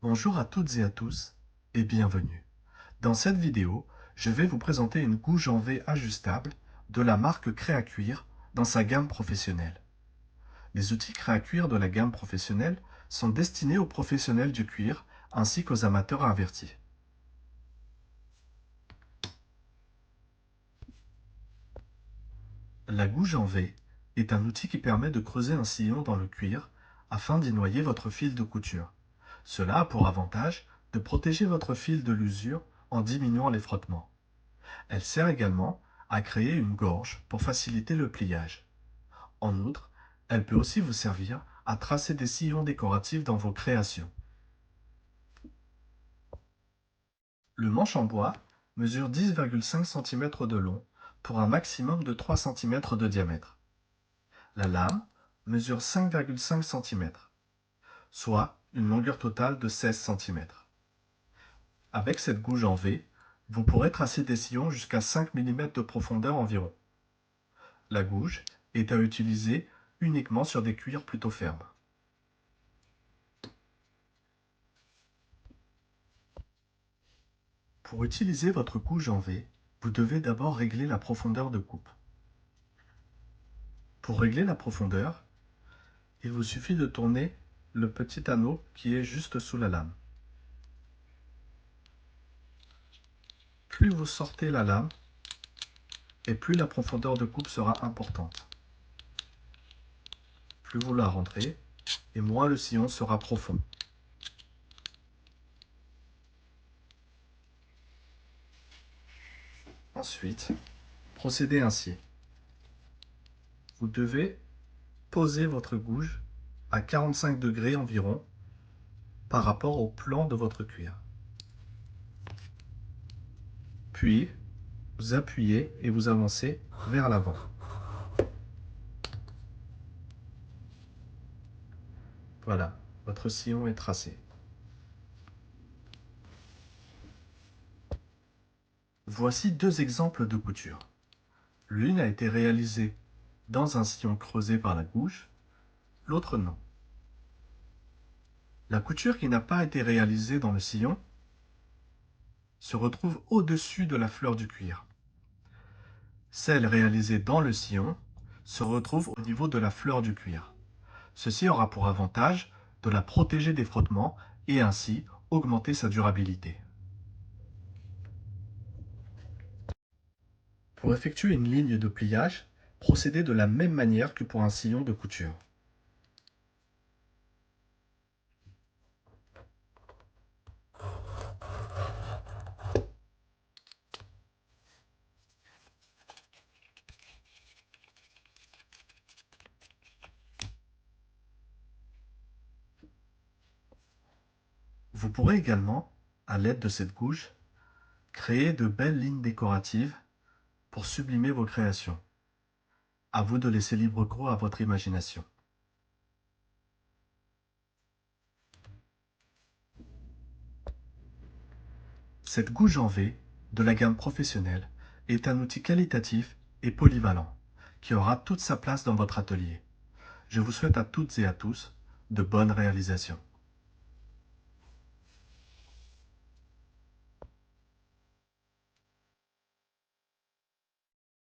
Bonjour à toutes et à tous et bienvenue. Dans cette vidéo, je vais vous présenter une gouge en V ajustable de la marque Créacuir dans sa gamme professionnelle. Les outils Créacuir de la gamme professionnelle sont destinés aux professionnels du cuir ainsi qu'aux amateurs avertis. La gouge en V est un outil qui permet de creuser un sillon dans le cuir afin d'y noyer votre fil de couture. Cela a pour avantage de protéger votre fil de l'usure en diminuant les frottements. Elle sert également à créer une gorge pour faciliter le pliage. En outre, elle peut aussi vous servir à tracer des sillons décoratifs dans vos créations. Le manche en bois mesure 10,5 cm de long pour un maximum de 3 cm de diamètre. La lame mesure 5,5 cm, soit une longueur totale de 16 cm. Avec cette gouge en V, vous pourrez tracer des sillons jusqu'à 5 mm de profondeur environ. La gouge est à utiliser uniquement sur des cuirs plutôt fermes. Pour utiliser votre gouge en V, vous devez d'abord régler la profondeur de coupe. Pour régler la profondeur, il vous suffit de tourner le petit anneau qui est juste sous la lame. Plus vous sortez la lame, et plus la profondeur de coupe sera importante. Plus vous la rentrez, et moins le sillon sera profond. Ensuite, procédez ainsi. Vous devez poser votre gouge à 45 degrés environ par rapport au plan de votre cuir. Puis, vous appuyez et vous avancez vers l'avant. Voilà, votre sillon est tracé. Voici deux exemples de couture. L'une a été réalisée dans un sillon creusé par la gouge, l'autre non. La couture qui n'a pas été réalisée dans le sillon se retrouve au-dessus de la fleur du cuir. Celle réalisée dans le sillon se retrouve au niveau de la fleur du cuir. Ceci aura pour avantage de la protéger des frottements et ainsi augmenter sa durabilité. Pour effectuer une ligne de pliage, procédez de la même manière que pour un sillon de couture. Vous pourrez également, à l'aide de cette gouge, créer de belles lignes décoratives pour sublimer vos créations. À vous de laisser libre cours à votre imagination. Cette gouge en V de la gamme professionnelle est un outil qualitatif et polyvalent qui aura toute sa place dans votre atelier. Je vous souhaite à toutes et à tous de bonnes réalisations.